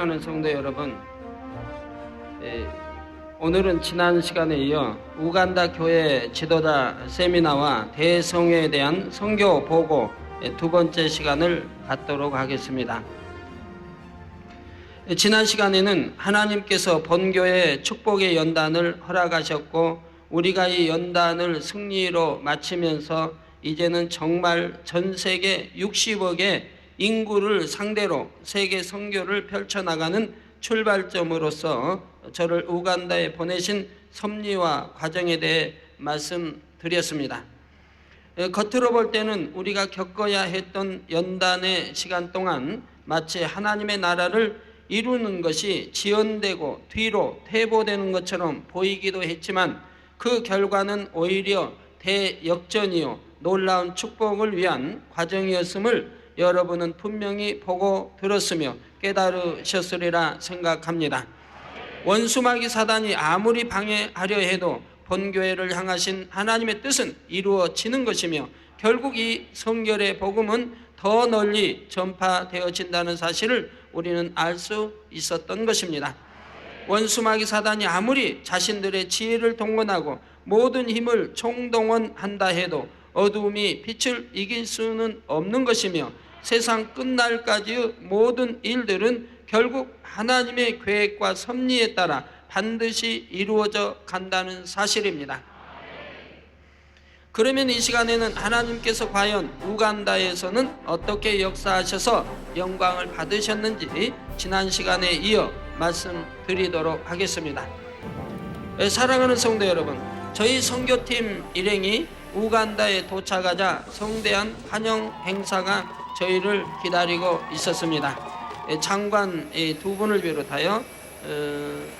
사랑하는 성도 여러분, 오늘은 지난 시간에 이어 우간다 교회 지도자 세미나와 대성회에 대한 선교 보고 두 번째 시간을 갖도록 하겠습니다. 지난 시간에는 하나님께서 본교회 축복의 연단을 허락하셨고 우리가 이 연단을 승리로 마치면서 이제는 정말 전 세계 60억의 인구를 상대로 세계 선교를 펼쳐나가는 출발점으로서 저를 우간다에 보내신 섭리와 과정에 대해 말씀드렸습니다. 겉으로 볼 때는 우리가 겪어야 했던 연단의 시간 동안 마치 하나님의 나라를 이루는 것이 지연되고 뒤로 퇴보되는 것처럼 보이기도 했지만 그 결과는 오히려 대역전이요 놀라운 축복을 위한 과정이었음을 여러분은 분명히 보고 들었으며 깨달으셨으리라 생각합니다. 원수마귀 사단이 아무리 방해하려 해도 본교회를 향하신 하나님의 뜻은 이루어지는 것이며 결국 이 성결의 복음은 더 널리 전파되어진다는 사실을 우리는 알 수 있었던 것입니다. 원수마귀 사단이 아무리 자신들의 지혜를 동원하고 모든 힘을 총동원한다 해도 어두움이 빛을 이길 수는 없는 것이며 세상 끝날까지의 모든 일들은 결국 하나님의 계획과 섭리에 따라 반드시 이루어져 간다는 사실입니다. 그러면 이 시간에는 하나님께서 과연 우간다에서는 어떻게 역사하셔서 영광을 받으셨는지 지난 시간에 이어 말씀드리도록 하겠습니다. 사랑하는 성도 여러분, 저희 선교팀 일행이 우간다에 도착하자 성대한 환영 행사가 저희를 기다리고 있었습니다. 장관 두 분을 비롯하여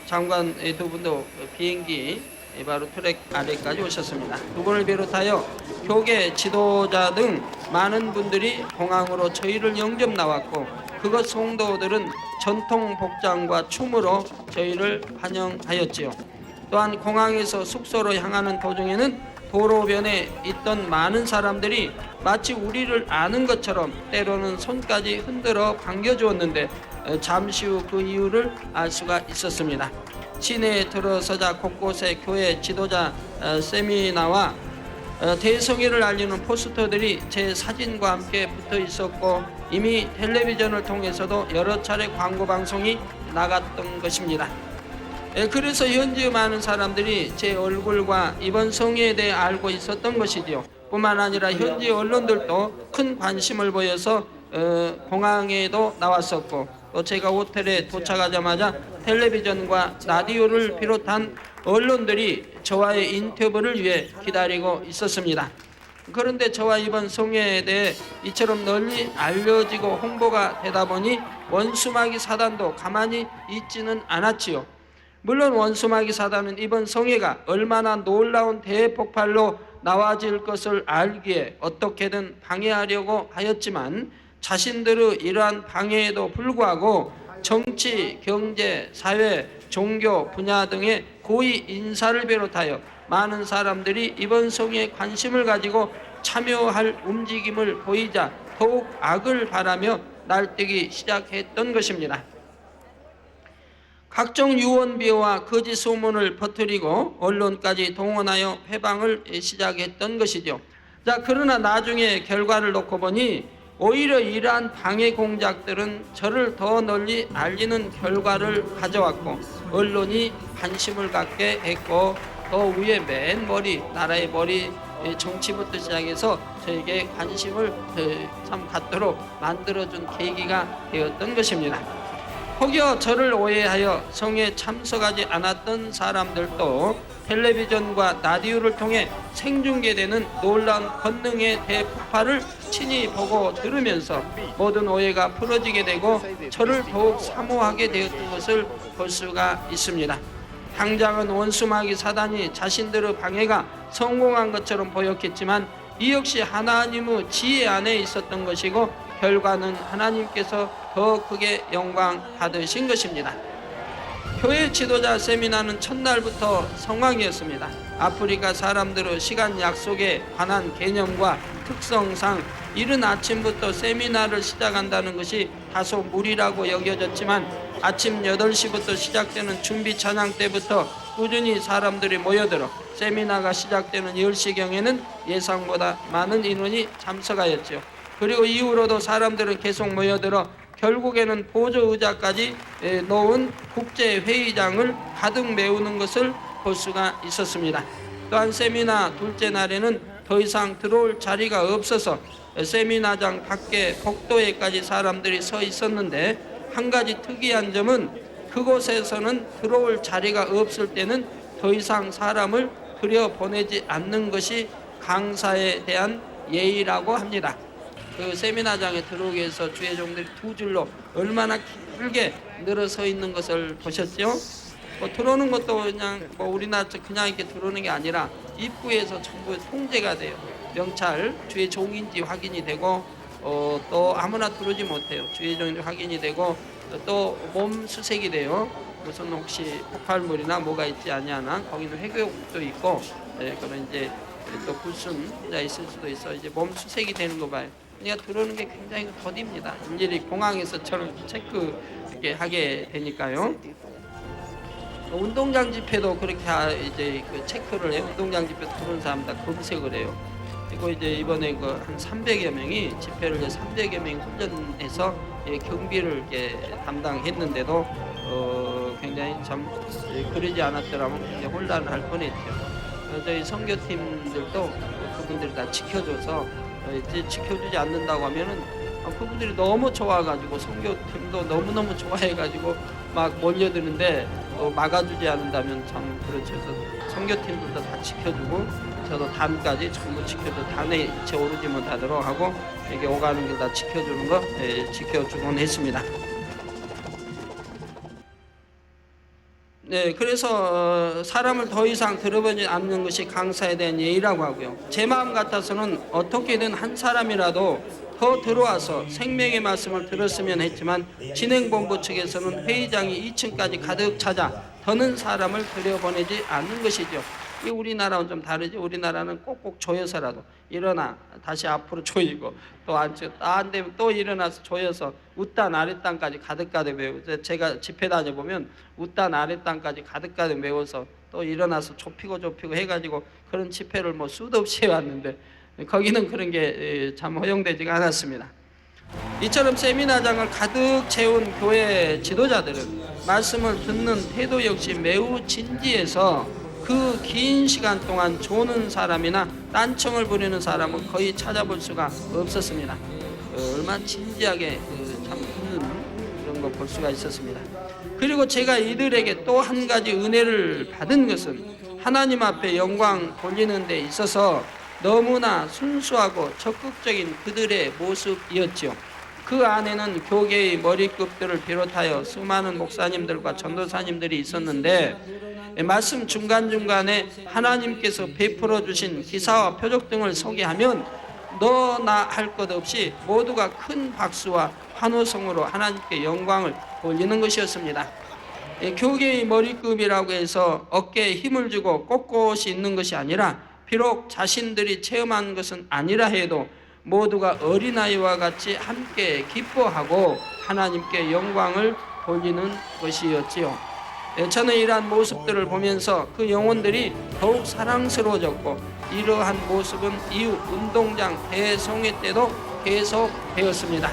장관 두 분도 비행기 바로 트랙 아래까지 오셨습니다. 두 분을 비롯하여 교계 지도자 등 많은 분들이 공항으로 저희를 영접 나왔고 그것 성도들은 전통 복장과 춤으로 저희를 환영하였지요. 또한 공항에서 숙소로 향하는 도중에는 도로변에 있던 많은 사람들이 마치 우리를 아는 것처럼 때로는 손까지 흔들어 반겨주었는데 잠시 후 그 이유를 알 수가 있었습니다. 시내에 들어서자 곳곳에 교회 지도자 세미나와 대성회를 알리는 포스터들이 제 사진과 함께 붙어 있었고 이미 텔레비전을 통해서도 여러 차례 광고 방송이 나갔던 것입니다. 그래서 현지의 많은 사람들이 제 얼굴과 이번 성회에 대해 알고 있었던 것이지요. 뿐만 아니라 현지 언론들도 큰 관심을 보여서 공항에도 나왔었고 또 제가 호텔에 도착하자마자 텔레비전과 라디오를 비롯한 언론들이 저와의 인터뷰를 위해 기다리고 있었습니다. 그런데 저와 이번 성회에 대해 이처럼 널리 알려지고 홍보가 되다 보니 원수마귀 사단도 가만히 있지는 않았지요. 물론 원수마귀 사단은 이번 성회가 얼마나 놀라운 대폭발로 나와질 것을 알기에 어떻게든 방해하려고 하였지만 자신들의 이러한 방해에도 불구하고 정치, 경제, 사회, 종교 분야 등의 고위 인사를 비롯하여 많은 사람들이 이번 성회에 관심을 가지고 참여할 움직임을 보이자 더욱 악을 바라며 날뛰기 시작했던 것입니다. 각종 유언비어와 거짓 소문을 퍼뜨리고 언론까지 동원하여 회방을 시작했던 것이죠. 자, 그러나 나중에 결과를 놓고 보니 오히려 이러한 방해 공작들은 저를 더 널리 알리는 결과를 가져왔고 언론이 관심을 갖게 했고 더 위에 맨 머리, 나라의 머리 정치부터 시작해서 저에게 관심을 참 갖도록 만들어준 계기가 되었던 것입니다. 혹여 저를 오해하여 성회에 참석하지 않았던 사람들도 텔레비전과 라디오를 통해 생중계되는 놀라운 권능의 대폭발을 친히 보고 들으면서 모든 오해가 풀어지게 되고 저를 더욱 사모하게 되었던 것을 볼 수가 있습니다. 당장은 원수마귀 사단이 자신들의 방해가 성공한 것처럼 보였겠지만 이 역시 하나님의 지혜 안에 있었던 것이고 결과는 하나님께서 더 크게 영광 받으신 것입니다. 교회 지도자 세미나는 첫날부터 성황이었습니다. 아프리카 사람들의 시간 약속에 관한 개념과 특성상 이른 아침부터 세미나를 시작한다는 것이 다소 무리라고 여겨졌지만 아침 8시부터 시작되는 준비 찬양 때부터 꾸준히 사람들이 모여들어 세미나가 시작되는 10시경에는 예상보다 많은 인원이 참석하였죠. 그리고 이후로도 사람들은 계속 모여들어 결국에는 보조 의자까지 놓은 국제회의장을 가득 메우는 것을 볼 수가 있었습니다. 또한 세미나 둘째 날에는 더 이상 들어올 자리가 없어서 세미나장 밖에 복도에까지 사람들이 서 있었는데, 한 가지 특이한 점은 그곳에서는 들어올 자리가 없을 때는 더 이상 사람을 들여보내지 않는 것이 강사에 대한 예의라고 합니다. 그 세미나장에 들어오기 위해서 주의 종들이 두 줄로 얼마나 길게 늘어서 있는 것을 보셨죠? 들어오는 것도 그냥 우리나라처럼 그냥 이렇게 들어오는 게 아니라 입구에서 전부 통제가 돼요. 명찰, 주의 종인지 확인이 되고 또 아무나 들어오지 못해요. 주의 종인지 확인이 되고 또 몸 수색이 돼요. 무슨 혹시 폭발물이나 뭐가 있지 않냐나 거기는 회교육도 있고 그런 이제 또 불순자 있을 수도 있어. 이제 몸 수색이 되는 거 봐요. 그러니까 들어오는 게 굉장히 더딥니다. 일일이 공항에서처럼 체크 이렇게 하게 되니까요. 운동장 집회도 그렇게 이제 그 체크를 해요. 운동장 집회 들어온 사람 다 검색을 해요. 그리고 이제 이번에 그 한 300여 명이 집회를 300여 명이 훈련해서 경비를 이렇게 담당했는데도 굉장히 참 그러지 않았더라면 굉장히 혼란을 할 뻔했죠. 저희 선교팀들도 그분들이 다 지켜줘서 이제 지켜주지 않는다고 하면은 그분들이 너무 좋아가지고 선교팀도 너무너무 좋아해가지고 막 몰려드는데 또 막아주지 않는다면 참 그렇죠. 그래서 선교팀들도 다 지켜주고 저도 단까지 전부 지켜줘 단에 채 오르지 못하도록 하고 이게 오가는 길 다 지켜주는 거 지켜주곤 했습니다. 네, 그래서 사람을 더 이상 들어보지 않는 것이 강사에 대한 예의라고 하고요. 제 마음 같아서는 어떻게든 한 사람이라도 더 들어와서 생명의 말씀을 들었으면 했지만 진행본부 측에서는 회의장이 2층까지 가득 찾아 더는 사람을 들여보내지 않는 것이죠. 이 우리나라는 좀 다르지. 우리나라는 꼭꼭 조여서라도 일어나 다시 앞으로 조이고 또 안 되면 또 일어나서 조여서 웃단 아랫단까지 가득 메우고, 제가 집회 다녀보면 웃단 아랫단까지 가득 메워서 또 일어나서 좁히고 해가지고 그런 집회를 뭐 수도 없이 해왔는데 거기는 그런 게 참 허용되지가 않았습니다. 이처럼 세미나장을 가득 채운 교회 지도자들은 말씀을 듣는 태도 역시 매우 진지해서 그 긴 시간 동안 조는 사람이나 딴청을 부리는 사람은 거의 찾아볼 수가 없었습니다. 얼마나 진지하게 참 듣는 그런 거 볼 수가 있었습니다. 그리고 제가 이들에게 또 한 가지 은혜를 받은 것은 하나님 앞에 영광 돌리는 데 있어서 너무나 순수하고 적극적인 그들의 모습이었지요. 그 안에는 교계의 머리급들을 비롯하여 수많은 목사님들과 전도사님들이 있었는데 말씀 중간중간에 하나님께서 베풀어 주신 기사와 표적 등을 소개하면 너나 할 것 없이 모두가 큰 박수와 환호성으로 하나님께 영광을 돌리는 것이었습니다. 교계의 머리급이라고 해서 어깨에 힘을 주고 꼿꼿이 있는 것이 아니라 비록 자신들이 체험한 것은 아니라 해도 모두가 어린아이와 같이 함께 기뻐하고 하나님께 영광을 돌리는 것이었지요. 저는 이러한 모습들을 보면서 그 영혼들이 더욱 사랑스러워졌고 이러한 모습은 이후 운동장 대성회 때도 계속되었습니다.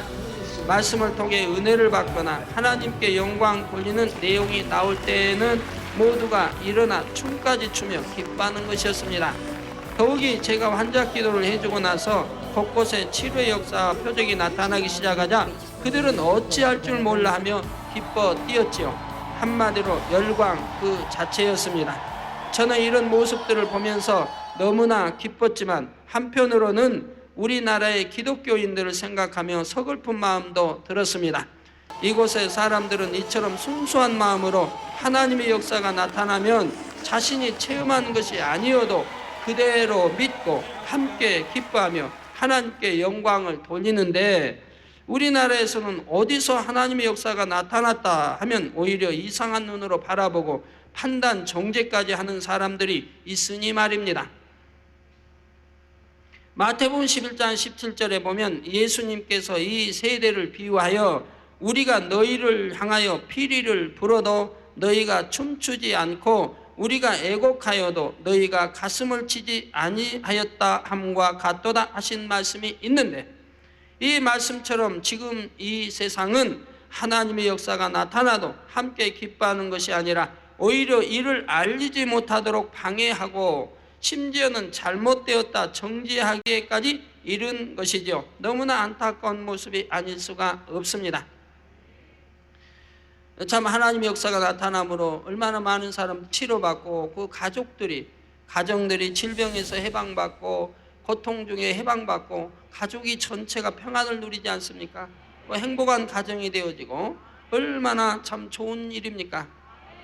말씀을 통해 은혜를 받거나 하나님께 영광 돌리는 내용이 나올 때에는 모두가 일어나 춤까지 추며 기뻐하는 것이었습니다. 더욱이 제가 환자 기도를 해주고 나서 곳곳에 치료의 역사와 표적이 나타나기 시작하자 그들은 어찌할 줄 몰라 하며 기뻐 뛰었지요. 한마디로 열광 그 자체였습니다. 저는 이런 모습들을 보면서 너무나 기뻤지만 한편으로는 우리나라의 기독교인들을 생각하며 서글픈 마음도 들었습니다. 이곳의 사람들은 이처럼 순수한 마음으로 하나님의 역사가 나타나면 자신이 체험한 것이 아니어도 그대로 믿고 함께 기뻐하며 하나님께 영광을 돌리는데 우리나라에서는 어디서 하나님의 역사가 나타났다 하면 오히려 이상한 눈으로 바라보고 판단 정죄까지 하는 사람들이 있으니 말입니다. 마태복음 11장 17절에 보면 예수님께서 이 세대를 비유하여 우리가 너희를 향하여 피리를 불어도 너희가 춤추지 않고 우리가 애곡하여도 너희가 가슴을 치지 아니하였다 함과 같도다 하신 말씀이 있는데, 이 말씀처럼 지금 이 세상은 하나님의 역사가 나타나도 함께 기뻐하는 것이 아니라 오히려 이를 알리지 못하도록 방해하고 심지어는 잘못되었다 정죄하기까지 이른 것이죠. 너무나 안타까운 모습이 아닐 수가 없습니다. 참 하나님의 역사가 나타남으로 얼마나 많은 사람 치료받고 그 가정들이 질병에서 해방받고 고통 중에 해방받고 가족이 전체가 평안을 누리지 않습니까? 행복한 가정이 되어지고 얼마나 참 좋은 일입니까?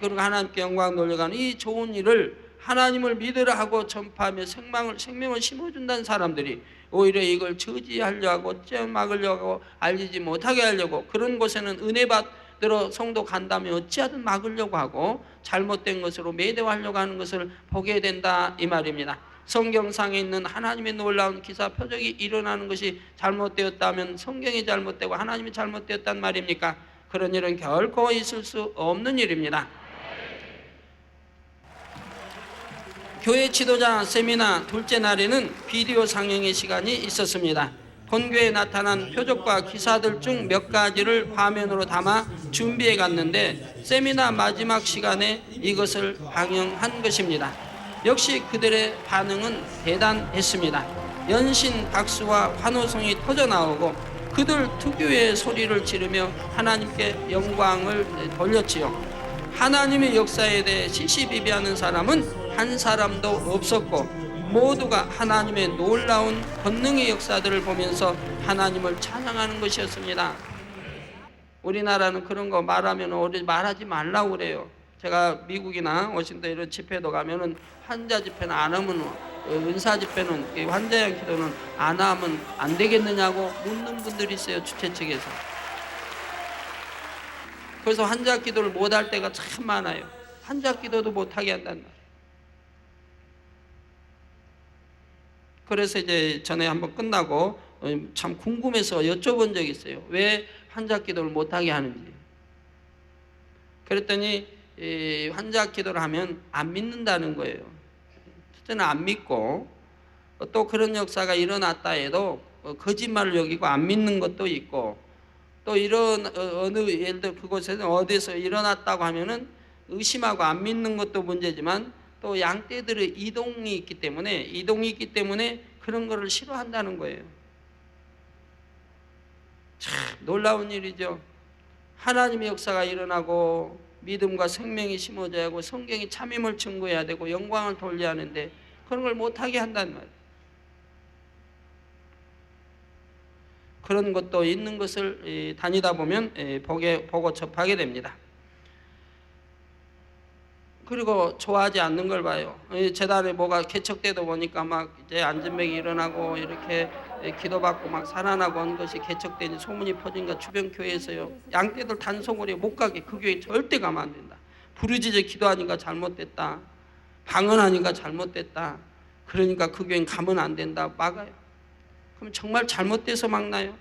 그리고 하나님께 영광 돌려가는 이 좋은 일을 하나님을 믿으라 하고 전파하며 생명을 심어준다는 사람들이 오히려 이걸 저지하려고 하고 째막으려고 하고 알리지 못하게 하려고, 그런 곳에는 은혜 받으러 성도 간다면 어찌하든 막으려고 하고 잘못된 것으로 매도하려고 하는 것을 보게 된다 이 말입니다. 성경상에 있는 하나님의 놀라운 기사 표적이 일어나는 것이 잘못되었다면 성경이 잘못되고 하나님이 잘못되었단 말입니까? 그런 일은 결코 있을 수 없는 일입니다. 교회 지도자 세미나 둘째 날에는 비디오 상영의 시간이 있었습니다. 본교에 나타난 표적과 기사들 중 몇 가지를 화면으로 담아 준비해 갔는데 세미나 마지막 시간에 이것을 방영한 것입니다. 역시 그들의 반응은 대단했습니다. 연신 박수와 환호성이 터져나오고 그들 특유의 소리를 지르며 하나님께 영광을 돌렸지요. 하나님의 역사에 대해 시시비비하는 사람은 한 사람도 없었고 모두가 하나님의 놀라운 권능의 역사들을 보면서 하나님을 찬양하는 것이었습니다. 우리나라는 그런 거 말하면 말하지 말라고 그래요. 제가 미국이나 워싱턴 이런 집회도 가면은 환자 집회는 안 하면, 은사 집회는, 환자의 기도는 안 하면 안 되겠느냐고 묻는 분들이 있어요, 주최 측에서. 그래서 환자 기도를 못 할 때가 참 많아요. 환자 기도도 못하게 한단 말이에요. 그래서 이제 전에 한번 끝나고 참 궁금해서 여쭤본 적이 있어요. 왜 환자 기도를 못하게 하는지. 그랬더니 환자 기도를 하면 안 믿는다는 거예요. 첫째는 안 믿고, 또 그런 역사가 일어났다 해도 거짓말을 여기고 안 믿는 것도 있고, 또 이런 예를 들어 그곳에서 어디서 일어났다고 하면은 의심하고 안 믿는 것도 문제지만 또 양떼들의 이동이 있기 때문에 그런 거를 싫어한다는 거예요. 참 놀라운 일이죠. 하나님의 역사가 일어나고 믿음과 생명이 심어져야 하고 성경이 참임을 증거해야 되고 영광을 돌려야 하는데 그런 걸 못하게 한단 말이에요. 그런 것도 있는 것을 다니다 보면 보고 접하게 됩니다. 그리고 좋아하지 않는 걸 봐요. 재단에 뭐가 개척되다 보니까 막 이제 안전병이 일어나고 이렇게 기도받고 막 살아나고 한 것이 개척되니 소문이 퍼진가 주변 교회에서요. 양떼들 단속을 해 못 가게, 그 교회 절대 가면 안 된다. 부르짖어 기도하니까 잘못됐다. 방언하니까 잘못됐다. 그러니까 그 교회는 가면 안 된다. 막아요. 그럼 정말 잘못돼서 막나요?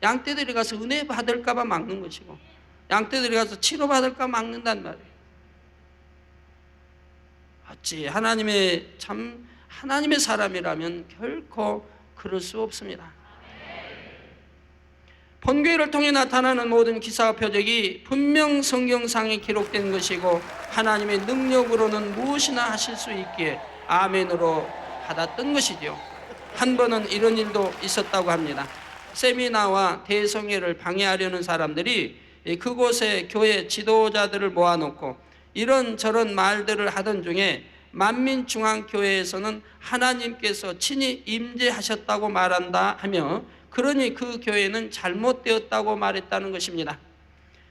양떼들이 가서 은혜 받을까 봐 막는 것이고 양떼들이 가서 치료받을까 막는단 말이에요. 어찌 하나님의 사람이라면 결코 그럴 수 없습니다. 본교회를 통해 나타나는 모든 기사와 표적이 분명 성경상에 기록된 것이고 하나님의 능력으로는 무엇이나 하실 수 있기에 아멘으로 받았던 것이죠. 한 번은 이런 일도 있었다고 합니다. 세미나와 대성회를 방해하려는 사람들이 그곳에 교회 지도자들을 모아놓고 이런저런 말들을 하던 중에 만민중앙교회에서는 하나님께서 친히 임재하셨다고 말한다 하며 그러니 그 교회는 잘못되었다고 말했다는 것입니다.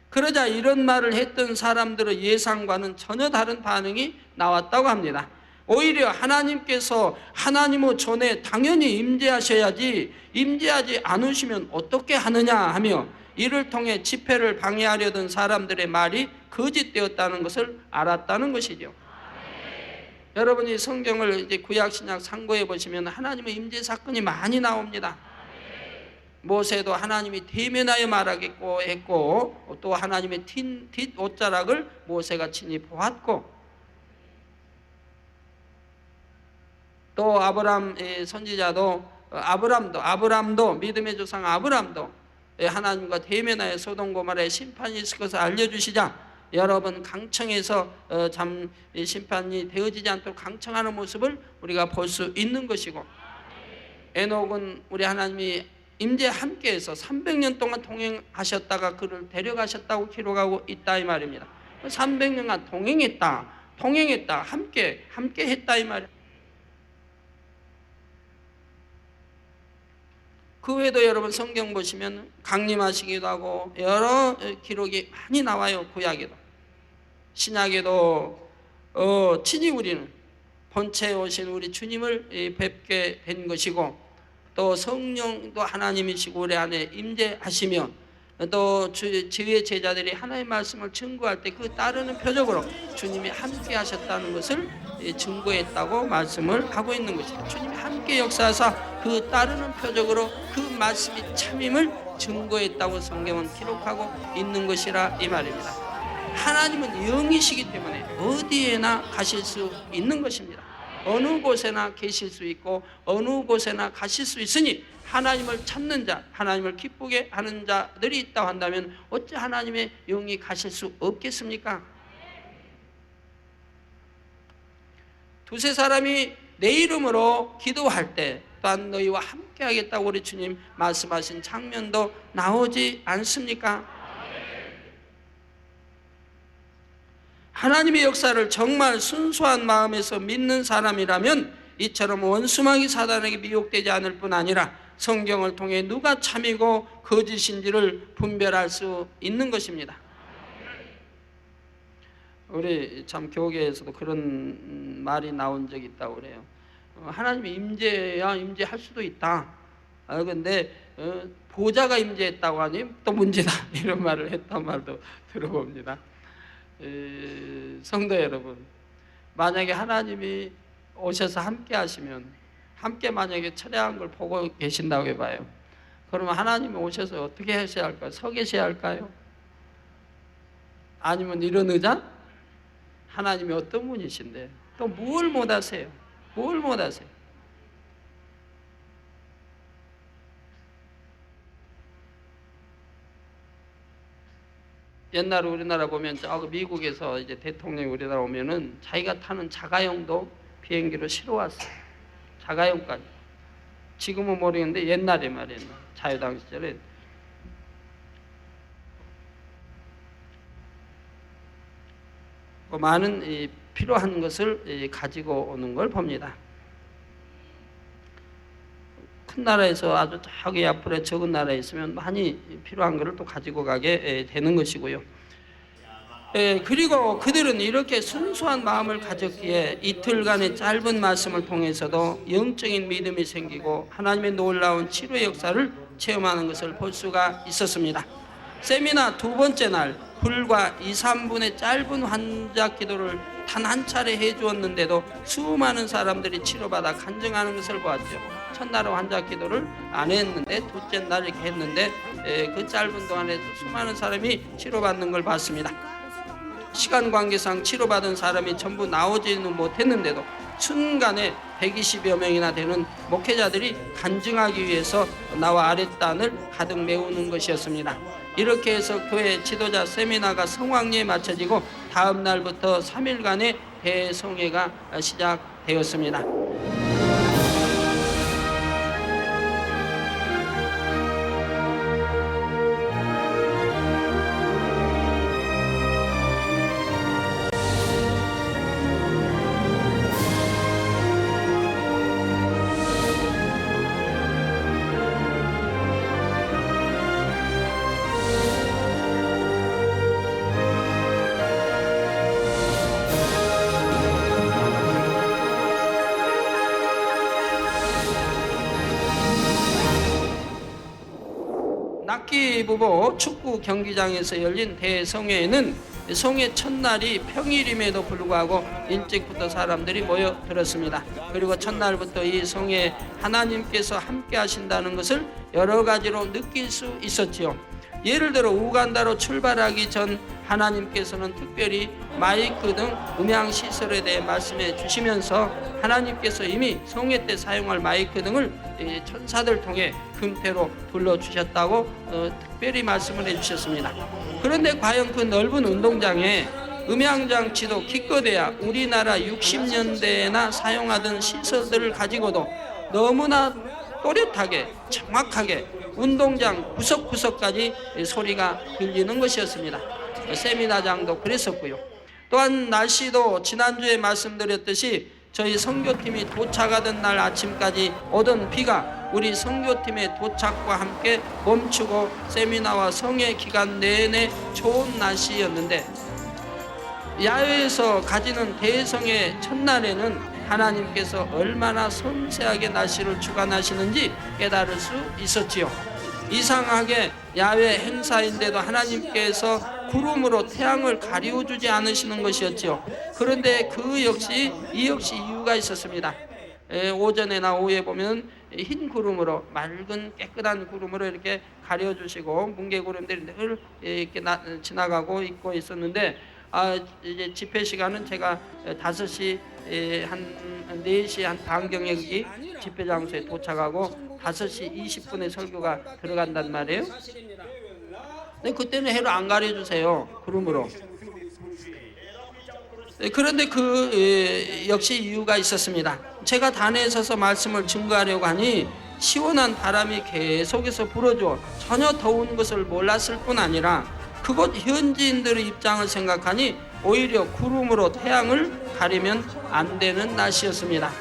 그러자 이런 말을 했던 사람들의 예상과는 전혀 다른 반응이 나왔다고 합니다. 오히려 하나님께서 하나님의 전에 당연히 임재하셔야지 임재하지 않으시면 어떻게 하느냐 하며 이를 통해 집회를 방해하려던 사람들의 말이 거짓되었다는 것을 알았다는 것이죠. 여러분이 성경을 이제 구약 신약 상고해 보시면 하나님의 임재 사건이 많이 나옵니다. 모세도 하나님이 대면하여 말하겠고 했고, 또 하나님의 뒷 옷자락을 모세가 친히 보았고, 또 아브람 선지자도 아브람도 믿음의 조상 아브람도 하나님과 대면하여 소돔 고모라의 심판이 있을 것을 알려주시자 여러분 강청에서 심판이 되어지지 않도록 강청하는 모습을 우리가 볼 수 있는 것이고, 에녹은 우리 하나님이 임재 함께해서 300년 동안 동행하셨다가 그를 데려가셨다고 기록하고 있다 이 말입니다. 300년간 동행했다, 함께 했다 이 말입니다. 그 외에도 여러분 성경 보시면 강림하시기도 하고 여러 기록이 많이 나와요. 구약에도 신약에도 친히 우리는 본체에 오신 우리 주님을 뵙게 된 것이고, 또 성령도 하나님이시고 우리 안에 임재하시며, 또 주의 제자들이 하나님의 말씀을 증거할 때 그 따르는 표적으로 주님이 함께 하셨다는 것을 증거했다고 말씀을 하고 있는 것입니다. 주님이 함께 역사하사 그 따르는 표적으로 그 말씀이 참임을 증거했다고 성경은 기록하고 있는 것이라 이 말입니다. 하나님은 영이시기 때문에 어디에나 가실 수 있는 것입니다. 어느 곳에나 계실 수 있고 어느 곳에나 가실 수 있으니, 하나님을 찾는 자, 하나님을 기쁘게 하는 자들이 있다고 한다면 어찌 하나님의 영이 가실 수 없겠습니까? 두세 사람이 내 이름으로 기도할 때 또한 너희와 함께 하겠다고 우리 주님 말씀하신 장면도 나오지 않습니까? 하나님의 역사를 정말 순수한 마음에서 믿는 사람이라면 이처럼 원수마귀 사단에게 미혹되지 않을 뿐 아니라 성경을 통해 누가 참이고 거짓인지를 분별할 수 있는 것입니다. 우리 참 교계에서도 그런 말이 나온 적이 있다고 그래요. 하나님이 임재할 수도 있다. 근데 보좌가 임재했다고 하니 또 문제다. 이런 말을 했단 말도 들어봅니다. 성도 여러분, 만약에 하나님이 오셔서 함께 하시면, 함께 만약에 철회한 걸 보고 계신다고 해봐요. 그러면 하나님이 오셔서 어떻게 하셔야 할까요? 서 계셔야 할까요? 아니면 이런 의자? 하나님이 어떤 분이신데 또 뭘 못하세요? 뭘 못하세요? 옛날에 우리나라 보면 미국에서 이제 대통령이 우리나라 오면은 자기가 타는 자가용도 비행기로 실어 왔어요. 자가용까지. 지금은 모르겠는데 옛날에 말이에요. 자유당 시절에. 많은 필요한 것을 가지고 오는 걸 봅니다. 큰 나라에서 아주 저기 앞으로 적은 나라에 있으면 많이 필요한 것을 또 가지고 가게 되는 것이고요. 그리고 그들은 이렇게 순수한 마음을 가졌기에 이틀간의 짧은 말씀을 통해서도 영적인 믿음이 생기고 하나님의 놀라운 치료의 역사를 체험하는 것을 볼 수가 있었습니다. 세미나 두 번째 날 불과 2, 3분의 짧은 환자 기도를 단 한 차례 해주었는데도 수많은 사람들이 치료받아 간증하는 것을 보았죠. 첫날은 환자 기도를 안 했는데 둘째 날 이렇게 했는데 그 짧은 동안에 수많은 사람이 치료받는 걸 봤습니다. 시간 관계상 치료받은 사람이 전부 나오지는 못했는데도 순간에 120여 명이나 되는 목회자들이 간증하기 위해서 나와 아랫단을 가득 메우는 것이었습니다. 이렇게 해서 교회 지도자 세미나가 성황리에 마쳐지고 다음 날부터 3일간의 대성회가 시작되었습니다. 낙기부보 축구 경기장에서 열린 대성회에는 성회 첫날이 평일임에도 불구하고 일찍부터 사람들이 모여들었습니다. 그리고 첫날부터 이 성회에 하나님께서 함께 하신다는 것을 여러 가지로 느낄 수 있었지요. 예를 들어 우간다로 출발하기 전 하나님께서는 특별히 마이크 등 음향 시설에 대해 말씀해 주시면서 하나님께서 이미 성회 때 사용할 마이크 등을 천사들 통해 금태로 불러주셨다고 특별히 말씀을 해주셨습니다. 그런데 과연 그 넓은 운동장에 음향장치도 기껏해야 우리나라 60년대나 사용하던 시설들을 가지고도 너무나 또렷하게 정확하게 운동장 구석구석까지 소리가 들리는 것이었습니다. 세미나장도 그랬었고요. 또한 날씨도 지난주에 말씀드렸듯이 저희 선교팀이 도착하던 날 아침까지 오던 비가 우리 선교팀의 도착과 함께 멈추고 세미나와 성회 기간 내내 좋은 날씨였는데, 야외에서 가지는 대성의 첫날에는 하나님께서 얼마나 섬세하게 날씨를 주관하시는지 깨달을 수 있었지요. 이상하게 야외 행사인데도 하나님께서 구름으로 태양을 가리워주지 않으시는 것이었지요. 그런데 이 역시 이유가 있었습니다. 오전에나 오후에 보면 흰 구름으로, 맑은 깨끗한 구름으로 이렇게 가려주시고 뭉게구름들이 늘 이렇게 지나가고 있고 있었는데, 이제 집회 시간은 제가 5시 한 4시 한 반경에 여기 집회 장소에 도착하고 5시 20분에 설교가 들어간단 말이에요. 근데 그때는 해로 안 가려주세요, 구름으로. 그런데 역시 이유가 있었습니다. 제가 단에 서서 말씀을 증거하려고 하니 시원한 바람이 계속해서 불어줘 전혀 더운 것을 몰랐을 뿐 아니라 그곳 현지인들의 입장을 생각하니 오히려 구름으로 태양을 가리면 안 되는 날씨였습니다.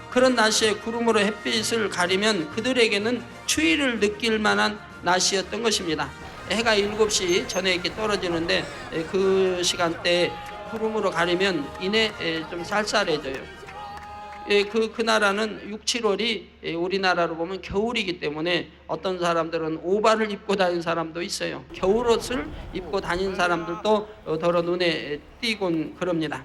그런 날씨에 구름으로 햇빛을 가리면 그들에게는 추위를 느낄 만한 날씨였던 것입니다. 해가 7시 전에 이렇게 떨어지는데 그 시간대에 구름으로 가리면 이내 좀 쌀쌀해져요. 그 나라는 6, 7월이 우리나라로 보면 겨울이기 때문에 어떤 사람들은 오발을 입고 다니는 사람도 있어요. 겨울옷을 입고 다니는 사람들도 더러 눈에 띄곤 그럽니다.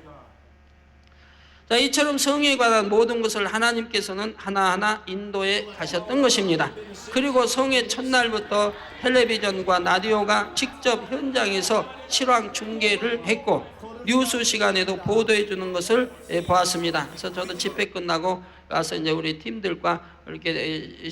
자, 이처럼 성에 관한 모든 것을 하나님께서는 하나하나 인도해 가셨던 것입니다. 그리고 성의 첫날부터 텔레비전과 라디오가 직접 현장에서 실황 중계를 했고 뉴스 시간에도 보도해 주는 것을 보았습니다. 그래서 저도 집회 끝나고 가서 이제 우리 팀들과 이렇게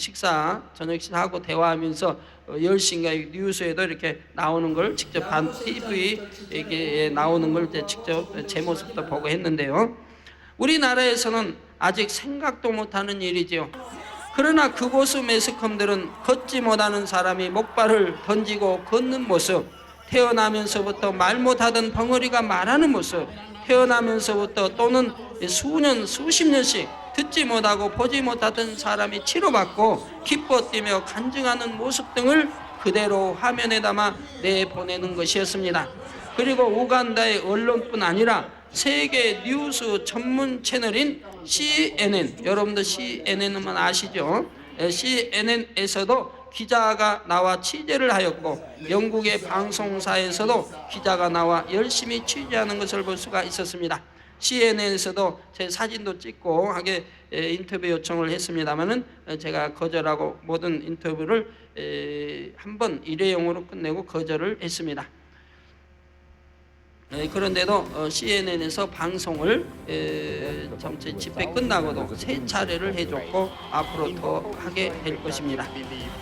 저녁 식사하고 대화하면서 10시인가 뉴스에도 이렇게 나오는 걸 직접 TV 이게 나오는 걸 직접 제 모습도 보고 했는데요. 우리나라에서는 아직 생각도 못하는 일이지요. 그러나 그곳의 매스컴들은 걷지 못하는 사람이 목발을 던지고 걷는 모습, 태어나면서부터 말 못하던 벙어리가 말하는 모습, 태어나면서부터 또는 수십 년씩 듣지 못하고 보지 못하던 사람이 치료받고 기뻐 뛰며 간증하는 모습 등을 그대로 화면에 담아 내보내는 것이었습니다. 그리고 우간다의 언론뿐 아니라 세계 뉴스 전문 채널인 CNN, 여러분들 CNN은 아시죠? CNN에서도 기자가 나와 취재를 하였고 영국의 방송사에서도 기자가 나와 열심히 취재하는 것을 볼 수가 있었습니다. CNN에서도 제 사진도 찍고 하게 인터뷰 요청을 했습니다마는 제가 거절하고 모든 인터뷰를 한번 일회용으로 끝내고 거절을 했습니다. 그런데도 CNN에서 방송을 전체 집회 끝나고도 3차례를 해줬고 앞으로 더 하게 될 것입니다.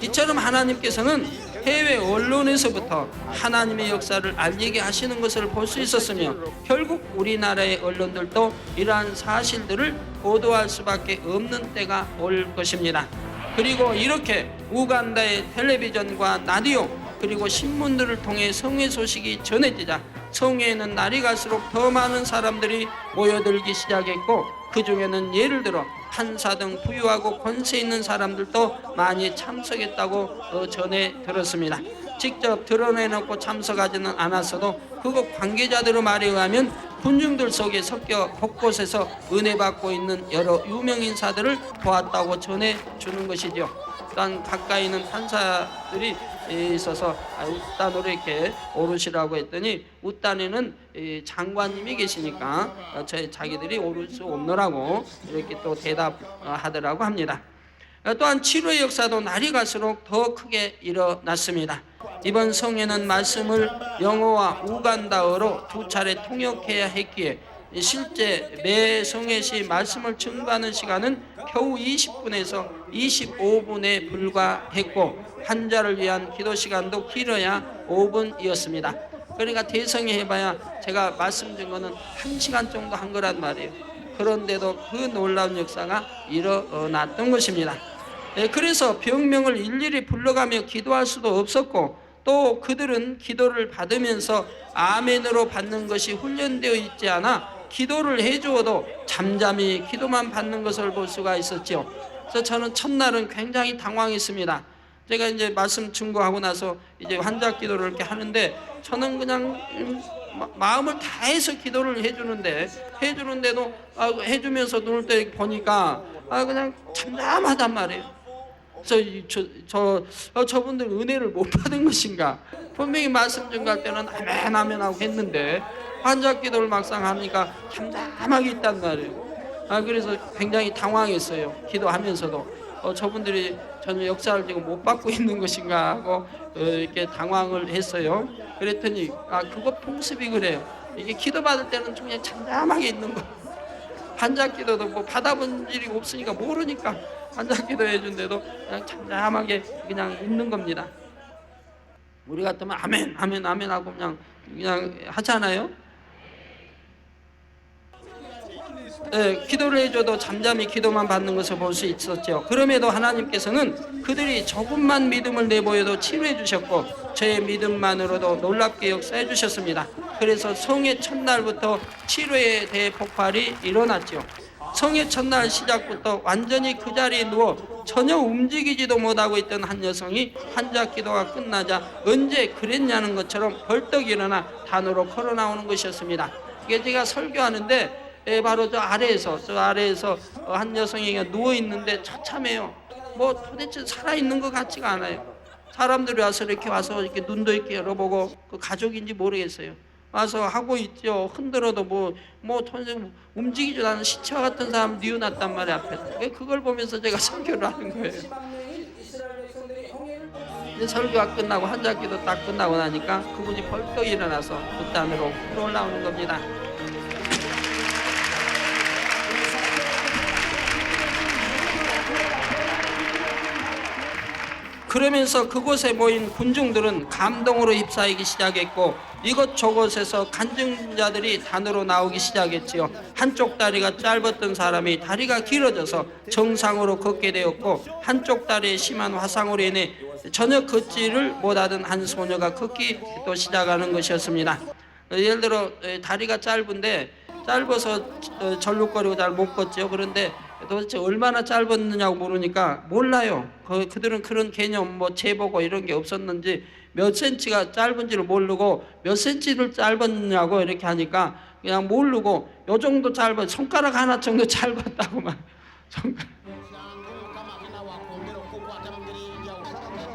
이처럼 하나님께서는 해외 언론에서부터 하나님의 역사를 알리게 하시는 것을 볼 수 있었으며 결국 우리나라의 언론들도 이러한 사실들을 보도할 수밖에 없는 때가 올 것입니다. 그리고 이렇게 우간다의 텔레비전과 라디오 그리고 신문들을 통해 성회 소식이 전해지자 성회에는 날이 갈수록 더 많은 사람들이 모여들기 시작했고 그 중에는 예를 들어 판사 등 부유하고 권세 있는 사람들도 많이 참석했다고 전해 들었습니다. 직접 드러내놓고 참석하지는 않았어도 그곳 관계자들의 말에 의하면 군중들 속에 섞여 곳곳에서 은혜 받고 있는 여러 유명 인사들을 보았다고 전해주는 것이죠. 또한 가까이 있는 판사들이 있어서 웃단으로 이렇게 오르시라고 했더니 웃단에는 장관님이 계시니까 자기들이 오를 수 없노라고 이렇게 또 대답하더라고 합니다. 또한 치료의 역사도 날이 갈수록 더 크게 일어났습니다. 이번 성회는 말씀을 영어와 우간다어로 두 차례 통역해야 했기에 실제 매 성회 시 말씀을 증거하는 시간은 겨우 20분에서 25분에 불과했고 환자를 위한 기도 시간도 길어야 5분이었습니다. 그러니까 대성회 해봐야 제가 말씀 증거는 1시간 정도 한 거란 말이에요. 그런데도 그 놀라운 역사가 일어났던 것입니다. 그래서 병명을 일일이 불러가며 기도할 수도 없었고 또 그들은 기도를 받으면서 아멘으로 받는 것이 훈련되어 있지 않아 기도를 해주어도 잠잠히 기도만 받는 것을 볼 수가 있었죠. 그래서 저는 첫날은 굉장히 당황했습니다. 제가 이제 말씀 증거하고 나서 이제 환자 기도를 이렇게 하는데 저는 그냥 마음을 다해서 기도를 해주는데도 해주면서 눈을 떠 보니까 그냥 잠잠하단 말이에요. 그래서 저분들 은혜를 못 받은 것인가? 분명히 말씀 증거할 때는 아멘 아멘 하고 했는데 환자 기도를 막상 하니까 잠잠하게 있단 말이에요. 그래서 굉장히 당황했어요. 기도하면서도 저분들이 저는 역사를 지금 못 받고 있는 것인가 하고 이렇게 당황을 했어요. 그랬더니 그거 풍습이 그래요. 이게 기도 받을 때는 그냥 잠잠하게 있는 거. 환자 기도도 뭐 받아본 일이 없으니까 모르니까 환자 기도 해준데도 그냥 잠잠하게 그냥 있는 겁니다. 우리 같으면 아멘 아멘 아멘 하고 그냥 하잖아요. 기도를 해줘도 잠잠히 기도만 받는 것을 볼 수 있었죠. 그럼에도 하나님께서는 그들이 조금만 믿음을 내보여도 치료해 주셨고 저의 믿음만으로도 놀랍게 역사해 주셨습니다. 그래서 성회 첫날부터 치료의 대폭발이 일어났죠. 성회 첫날 시작부터 완전히 그 자리에 누워 전혀 움직이지도 못하고 있던 한 여성이 환자 기도가 끝나자 언제 그랬냐는 것처럼 벌떡 일어나 단으로 걸어나오는 것이었습니다. 이게 제가 설교하는데 바로 저 아래에서 한 여성이 누워 있는데 처참해요. 뭐 도대체 살아있는 것 같지가 않아요. 사람들이 와서 이렇게 눈도 이렇게 열어보고 그 가족인지 모르겠어요. 와서 하고 있죠. 흔들어도 뭐 움직이지도 않은 시체와 같은 사람 뉘어놨단 말이에요, 앞에. 그걸 보면서 제가 설교를 하는 거예요. 이제 설교가 끝나고 환자 기도 딱 끝나고 나니까 그분이 벌떡 일어나서 극단으로 올라오는 겁니다. 그러면서 그곳에 모인 군중들은 감동으로 휩싸이기 시작했고 이것저것에서 간증자들이 단으로 나오기 시작했지요. 한쪽 다리가 짧았던 사람이 다리가 길어져서 정상으로 걷게 되었고 한쪽 다리에 심한 화상으로 인해 전혀 걷지를 못하던 한 소녀가 걷기 또 시작하는 것이었습니다. 예를 들어 다리가 짧아서 절룩거리고 잘 못 걷죠. 그런데 도대체 얼마나 짧았느냐고 물으니까 몰라요. 그들은 그런 개념 재보고 이런 게 없었는지 몇 센치가 짧은지를 모르고 몇 센치를 짧았냐고 이렇게 하니까 그냥 모르고 요 정도 짧아 손가락 하나 정도 짧았다고 막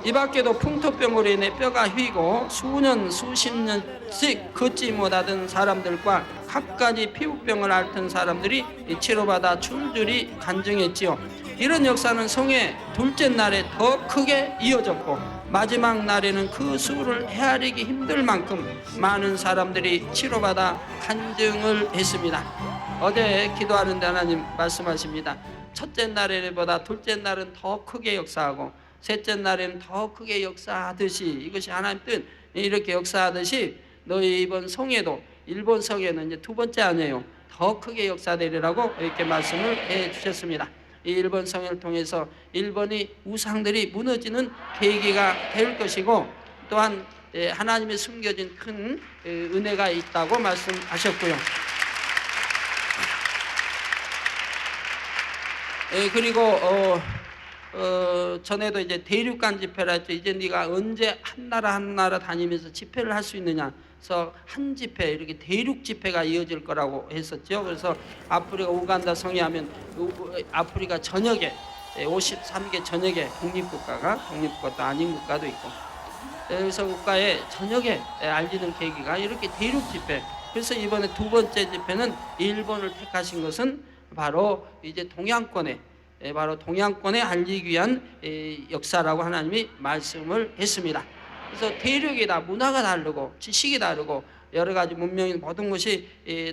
이 밖에도 풍토병으로 인해 뼈가 휘고 수십 년씩 걷지 못하던 사람들과 갖가지 피부병을 앓던 사람들이 치료받아 줄줄이 간증했지요. 이런 역사는 성회 둘째 날에 더 크게 이어졌고 마지막 날에는 그 수를 헤아리기 힘들 만큼 많은 사람들이 치료받아 간증을 했습니다. 어제 기도하는데 하나님 말씀하십니다. 첫째 날보다 둘째 날은 더 크게 역사하고 셋째 날에는 더 크게 역사하듯이 이것이 하나님 뜻 이렇게 역사하듯이 너희 이번 성회도 일본 성회는 이제 두 번째 아니에요. 더 크게 역사되리라고 이렇게 말씀을 해 주셨습니다. 이 일본 성회를 통해서 일본의 우상들이 무너지는 계기가 될 것이고 또한 하나님의 숨겨진 큰 은혜가 있다고 말씀하셨고요. 그리고 전에도 이제 대륙간 집회라 했죠. 이제 네가 언제 한 나라 다니면서 집회를 할 수 있느냐. 그래서 한 집회 이렇게 대륙 집회가 이어질 거라고 했었죠. 그래서 아프리카 우간다 성회하면 아프리카 전역에 53개 전역에 독립국가도 아닌 국가도 있고 그래서 국가의 전역에 알리는 계기가 이렇게 대륙 집회. 그래서 이번에 두 번째 집회는 일본을 택하신 것은 바로 이제 동양권에 바로 동양권에 알리기 위한 역사라고 하나님이 말씀을 했습니다. 그래서 대륙이 다 문화가 다르고 지식이 다르고 여러 가지 문명이 모든 것이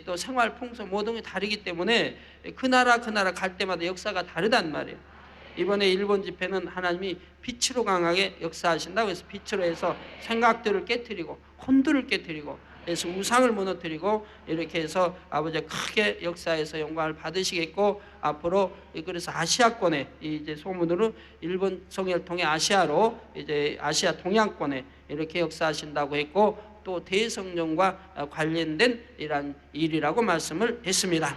또 생활 풍속 모든 게 다르기 때문에 그 나라 갈 때마다 역사가 다르단 말이에요. 이번에 일본 집회는 하나님이 빛으로 강하게 역사하신다고 해서 빛으로 해서 생각들을 깨트리고 혼들을 깨트리고 그래서 우상을 무너뜨리고 이렇게 해서 아버지가 크게 역사에서 영광을 받으시겠고 앞으로 그래서 아시아권에 이제 소문으로 일본 성회를 통해 아시아로 이제 아시아 동양권에 이렇게 역사하신다고 했고 또 대성령과 관련된 이러한 일이라고 말씀을 했습니다.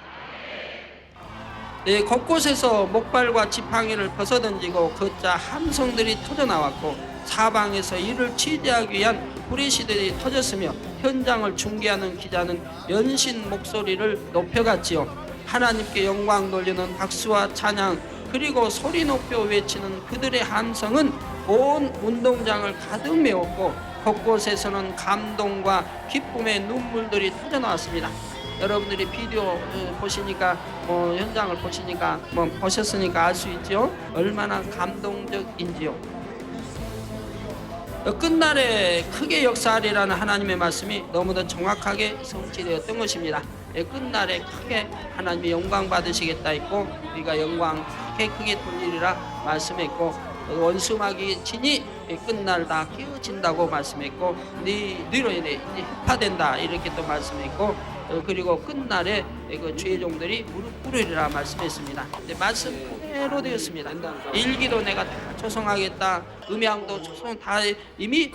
네, 곳곳에서 목발과 지팡이를 벗어던지고 걷자 함성들이 터져나왔고 사방에서 이를 취재하기 위한 후레쉬들이 터졌으며 현장을 중계하는 기자는 연신 목소리를 높여갔지요. 하나님께 영광 돌리는 박수와 찬양 그리고 소리 높여 외치는 그들의 함성은 온 운동장을 가득 메웠고 곳곳에서는 감동과 기쁨의 눈물들이 터져나왔습니다. 여러분들이 비디오 보시니까 현장을 보시니까 보셨으니까 알 수 있죠. 얼마나 감동적인지요. 끝날에 크게 역사하리라는 하나님의 말씀이 너무도 정확하게 성취되었던 것입니다. 끝날에 크게 하나님이 영광 받으시겠다 했고 우리가 영광 크게 돌리리라 말씀했고 원수막이 지니 끝날 다 깨어진다고 말씀했고 너희로 인해 흡파된다 이렇게 또 말씀했고 그리고 끝날에 그 죄종들이 무릎 꿇으리라 말씀했습니다. 말씀 그대로 되었습니다. 일기도 내가 다 조성하겠다. 음양도 조성 다 이미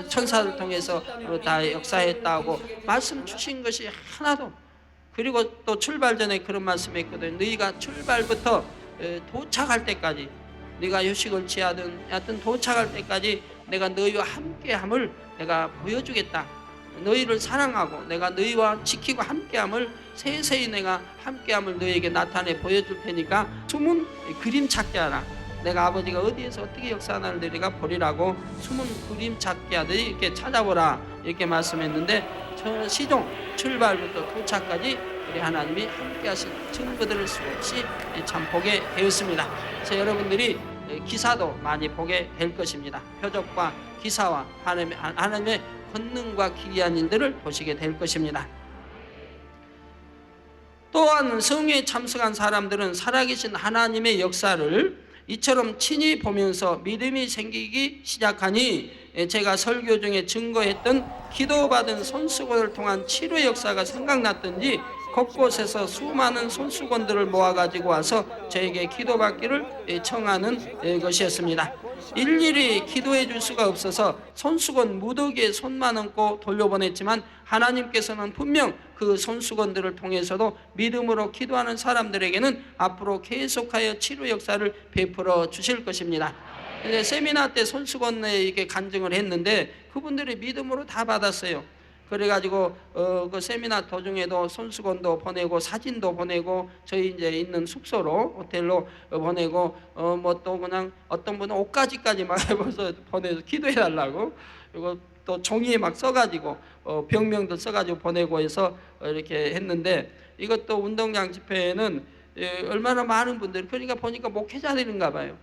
천사를 통해서 다 역사했다고 말씀 주신 것이 하나도. 그리고 또 출발 전에 그런 말씀했거든요. 너희가 출발부터 도착할 때까지 네가 휴식을 취하든 하여튼 도착할 때까지 내가 너희와 함께함을 내가 보여주겠다. 너희를 사랑하고 내가 너희와 지키고 함께함을 세세히 내가 함께함을 너희에게 나타내 보여줄 테니까 숨은 그림 찾게 하라. 내가 아버지가 어디에서 어떻게 역사하나를 너희가 보리라고 숨은 그림 찾게 하듯이 이렇게 찾아보라 이렇게 말씀했는데 저 시종 출발부터 도착까지 우리 하나님이 함께 하신 증거들을 수없이 참 보게 되었습니다. 그래서 여러분들이 기사도 많이 보게 될 것입니다. 표적과 기사와 하나님의 권능과 기이한 일들을 보시게 될 것입니다. 또한 성회에 참석한 사람들은 살아계신 하나님의 역사를 이처럼 친히 보면서 믿음이 생기기 시작하니 제가 설교 중에 증거했던 기도받은 손수건을 통한 치료의 역사가 생각났던지 곳곳에서 수많은 손수건들을 모아가지고 와서 저에게 기도받기를 청하는 것이었습니다. 일일이 기도해 줄 수가 없어서 손수건 무더기에 손만 얹고 돌려보냈지만 하나님께서는 분명 그 손수건들을 통해서도 믿음으로 기도하는 사람들에게는 앞으로 계속하여 치료 역사를 베풀어 주실 것입니다. 세미나 때 손수건에 이렇게 간증을 했는데 그분들이 믿음으로 다 받았어요. 그래가지고 그 세미나 도중에도 손수건도 보내고 사진도 보내고 저희 이제 있는 숙소로 호텔로 보내고 뭐 또 그냥 어떤 분은 옷가지까지 막 해서 보내서 기도해달라고 그리고 또 종이에 막 써가지고 병명도 써가지고 보내고 해서 이렇게 했는데 이것도 운동장 집회에는 얼마나 많은 분들이 그러니까 보니까 목회자들인가 봐요.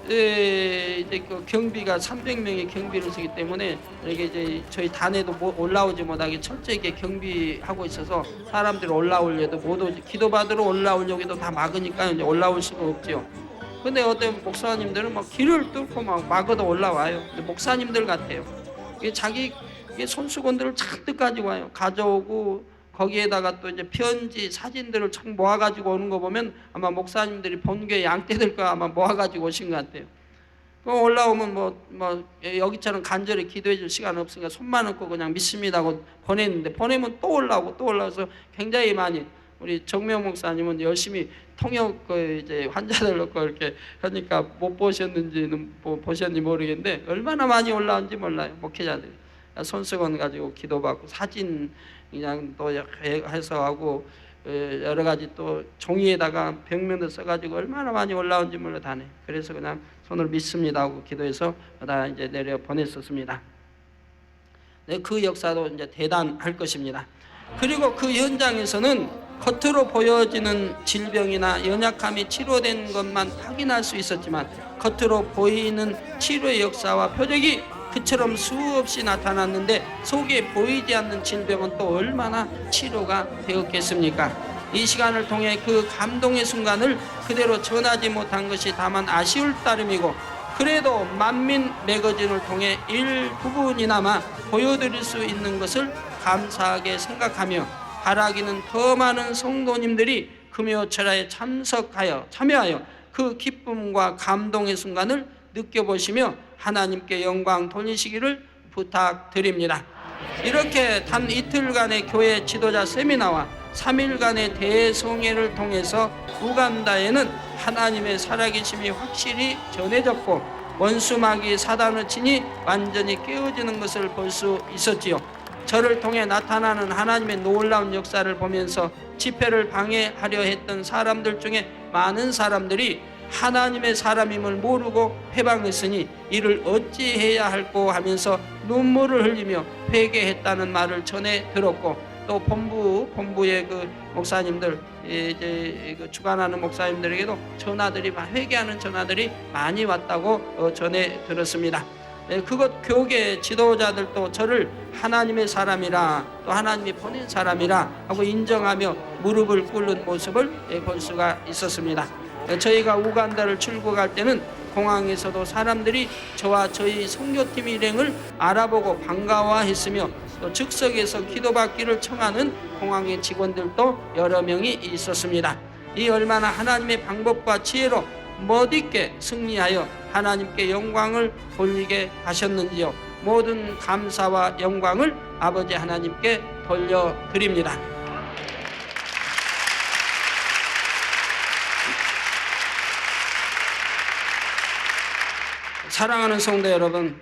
이제 그 경비가 300명의 경비를 쓰기 때문에 이게 이제 저희 단에도 올라오지 못하게 철저하게 경비하고 있어서 사람들이 올라오려도 못 오지. 기도받으러 올라오려고 해도 다 막으니까 이제 올라올 수가 없죠. 근데 어떤 목사님들은 막 길을 뚫고 막 막아도 올라와요. 근데 목사님들 같아요. 이게 자기 손수건들을 잔뜩 가지고 와요. 가져오고 거기에다가 또 이제 편지, 사진들을 참 모아가지고 오는 거 보면 아마 목사님들이 본교회 양떼들 거 아마 모아가지고 오신 것 같아요. 그럼 올라오면 여기처럼 간절히 기도해 줄 시간 없으니까 손만 얹고 그냥 믿습니다 하고 보냈는데 보내면 또 올라오고 또 올라와서 굉장히 많이 우리 정명 목사님은 열심히 통역 이제 환자들 넣고 이렇게 하니까 못 보셨는지는 보셨는지 모르겠는데 얼마나 많이 올라온지 몰라요. 목회자들이. 손수건 가지고 기도받고 사진 그냥 또 해서 하고 여러 가지 또 종이에다가 벽면도 써가지고 얼마나 많이 올라온지 몰라 다네. 그래서 그냥 손을 믿습니다 하고 기도해서 다 이제 내려 보냈었습니다. 네, 그 역사도 이제 대단할 것입니다. 그리고 그 현장에서는 겉으로 보여지는 질병이나 연약함이 치료된 것만 확인할 수 있었지만 겉으로 보이는 치료의 역사와 표적이 그처럼 수없이 나타났는데 속에 보이지 않는 질병은 또 얼마나 치료가 되었겠습니까? 이 시간을 통해 그 감동의 순간을 그대로 전하지 못한 것이 다만 아쉬울 따름이고, 그래도 만민 매거진을 통해 일부분이나마 보여드릴 수 있는 것을 감사하게 생각하며, 바라기는 더 많은 성도님들이 금요철야에 참여하여 그 기쁨과 감동의 순간을 느껴보시며 하나님께 영광 돌리시기를 부탁드립니다. 이렇게 단 이틀간의 교회 지도자 세미나와 3일간의 대송회를 통해서 우간다에는 하나님의 살아계심이 확실히 전해졌고, 원수마귀 사단의 진이 완전히 깨어지는 것을 볼 수 있었지요. 저를 통해 나타나는 하나님의 놀라운 역사를 보면서 집회를 방해하려 했던 사람들 중에 많은 사람들이 하나님의 사람임을 모르고 회방했으니 이를 어찌해야 할꼬 하면서 눈물을 흘리며 회개했다는 말을 전해 들었고, 또 본부의 그 목사님들, 이제 그 주관하는 목사님들에게도 회개하는 전화들이 많이 왔다고 전해 들었습니다. 그것 교계 지도자들도 저를 하나님의 사람이라, 또 하나님이 보낸 사람이라 하고 인정하며 무릎을 꿇는 모습을 볼 수가 있었습니다. 저희가 우간다를 출국할 때는 공항에서도 사람들이 저와 저희 선교팀 일행을 알아보고 반가워했으며, 또 즉석에서 기도받기를 청하는 공항의 직원들도 여러 명이 있었습니다. 이 얼마나 하나님의 방법과 지혜로 멋있게 승리하여 하나님께 영광을 돌리게 하셨는지요. 모든 감사와 영광을 아버지 하나님께 돌려드립니다. 사랑하는 성도 여러분,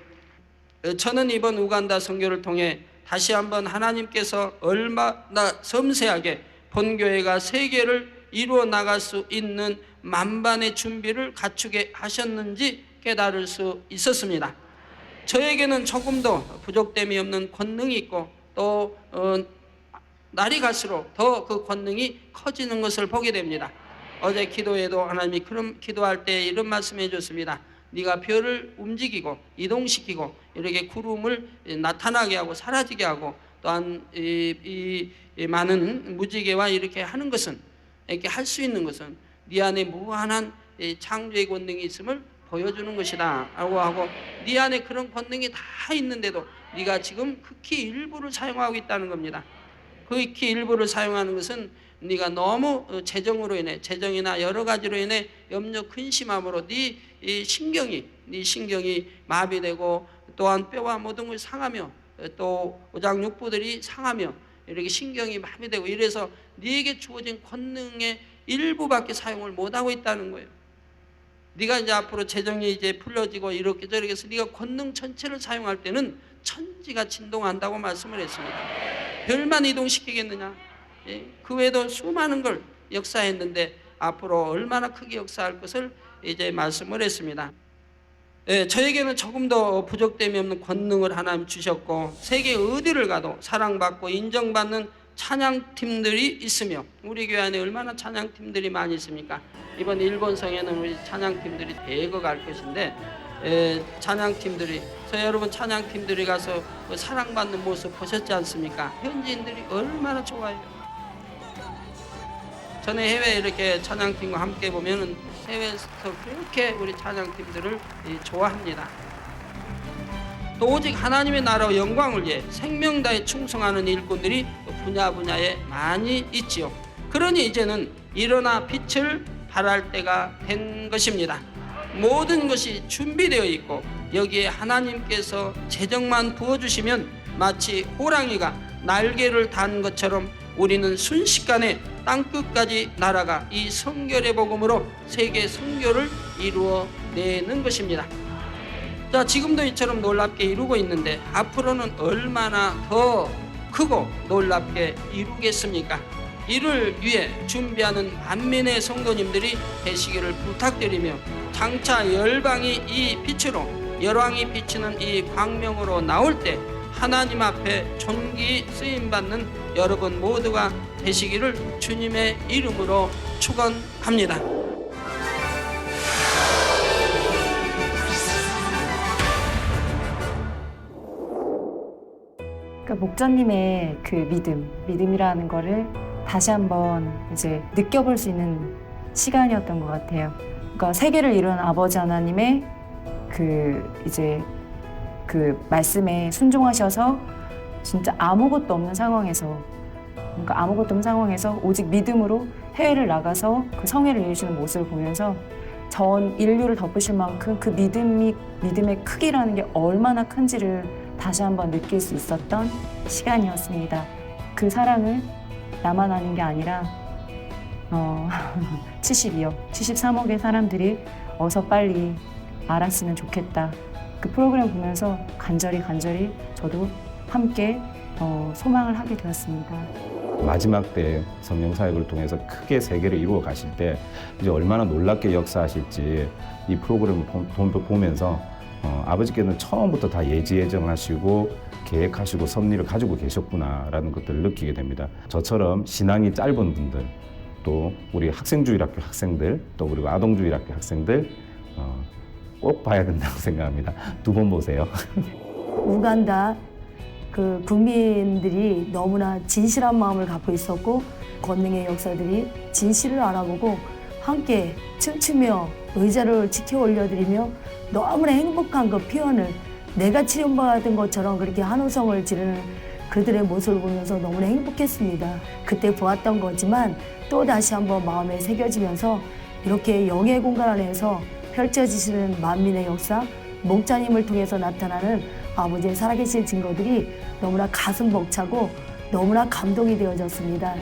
저는 이번 우간다 선교를 통해 다시 한번 하나님께서 얼마나 섬세하게 본교회가 세계를 이루어 나갈 수 있는 만반의 준비를 갖추게 하셨는지 깨달을 수 있었습니다. 저에게는 조금도 부족됨이 없는 권능이 있고, 또 날이 갈수록 더 그 권능이 커지는 것을 보게 됩니다. 어제 기도에도 하나님이 그런 기도할 때 이런 말씀해 줬습니다. 네가 별을 움직이고 이동시키고 이렇게 구름을 나타나게 하고 사라지게 하고, 또한 이 많은 무지개와 이렇게 하는 것은, 이렇게 할 수 있는 것은 네 안에 무한한 창조의 권능이 있음을 보여주는 것이다 라고 하고, 네 안에 그런 권능이 다 있는데도 네가 지금 극히 일부를 사용하고 있다는 겁니다. 극히 일부를 사용하는 것은 네가 너무 재정이나 여러 가지로 인해 염려 근심함으로 네 신경이 마비되고, 또한 뼈와 모든 것이 상하며, 또 오장육부들이 상하며 이렇게 신경이 마비되고, 이래서 네게 주어진 권능의 일부밖에 사용을 못하고 있다는 거예요. 네가 이제 앞으로 재정이 이제 풀려지고 이렇게 저렇게 해서 네가 권능 전체를 사용할 때는 천지가 진동한다고 말씀을 했습니다. 별만 이동시키겠느냐? 그 외에도 수많은 걸 역사했는데 앞으로 얼마나 크게 역사할 것을 이제 말씀을 했습니다. 저에게는 조금도 부족됨이 없는 권능을 하나님 주셨고, 세계 어디를 가도 사랑받고 인정받는 찬양팀들이 있으며, 우리 교회 안에 얼마나 찬양팀들이 많이 있습니까? 이번 일본 성에는 우리 찬양팀들이 대거 갈 것인데, 찬양팀들이, 여러분 찬양팀들이 가서 사랑받는 모습 보셨지 않습니까? 현지인들이 얼마나 좋아해요. 전에 해외에 이렇게 찬양팀과 함께 보면은 해외에서 그렇게 우리 찬양팀들을 좋아합니다. 또 오직 하나님의 나라와 영광을 위해 생명 다해 충성하는 일꾼들이 분야에 많이 있지요. 그러니 이제는 일어나 빛을 발할 때가 된 것입니다. 모든 것이 준비되어 있고, 여기에 하나님께서 재정만 부어주시면 마치 호랑이가 날개를 단 것처럼 우리는 순식간에 땅끝까지 날아가 이 성결의 복음으로 세계 선교를 이루어내는 것입니다. 자, 지금도 이처럼 놀랍게 이루고 있는데 앞으로는 얼마나 더 크고 놀랍게 이루겠습니까? 이를 위해 준비하는 만민의 성도님들이 되시기를 부탁드리며, 장차 열방이 이 빛으로, 열왕이 비치는 이 광명으로 나올 때 하나님 앞에 존귀 쓰임받는 여러분 모두가 되시기를 주님의 이름으로 축원합니다. 그러니까 목자님의 그 믿음이라는 거를 다시 한번 이제 느껴볼 수 있는 시간이었던 것 같아요. 그러니까 세계를 이룬 아버지 하나님의 이제 그 말씀에 순종하셔서 진짜 아무것도 없는 상황에서, 그러니까 아무것도 없는 상황에서 오직 믿음으로 해외를 나가서 그 성회를 이루시는 모습을 보면서 전 인류를 덮으실 만큼 그 믿음의 크기라는 게 얼마나 큰지를 다시 한번 느낄 수 있었던 시간이었습니다. 그 사랑을 나만 아는 게 아니라 73억의 사람들이 어서 빨리 알았으면 좋겠다. 그 프로그램 보면서 간절히 저도 함께 소망을 하게 되었습니다. 마지막 때 성령 사역을 통해서 크게 세계를 이루어 가실 때 이제 얼마나 놀랍게 역사하실지 이 프로그램을 보면서 아버지께는 처음부터 다 예정하시고 계획하시고 섭리를 가지고 계셨구나라는 것들을 느끼게 됩니다. 저처럼 신앙이 짧은 분들, 또 우리 학생주일학교 학생들, 또 그리고 아동주일학교 학생들 꼭 봐야 된다고 생각합니다. 2번 보세요. 우간다 그 국민들이 너무나 진실한 마음을 갖고 있었고 권능의 역사들이 진실을 알아보고 함께 춤추며 의자를 지켜 올려드리며 너무나 행복한 그 표현을 내가 치료받은 것처럼 그렇게 한우성을 지르는 그들의 모습을 보면서 너무나 행복했습니다. 그때 보았던 거지만 또 다시 한번 마음에 새겨지면서 이렇게 영의 공간 안에서 펼쳐지시는 만민의 역사, 목자님을 통해서 나타나는 아버지의 살아계신 증거들이 너무나 가슴 벅차고 너무나 감동이 되어졌습니다.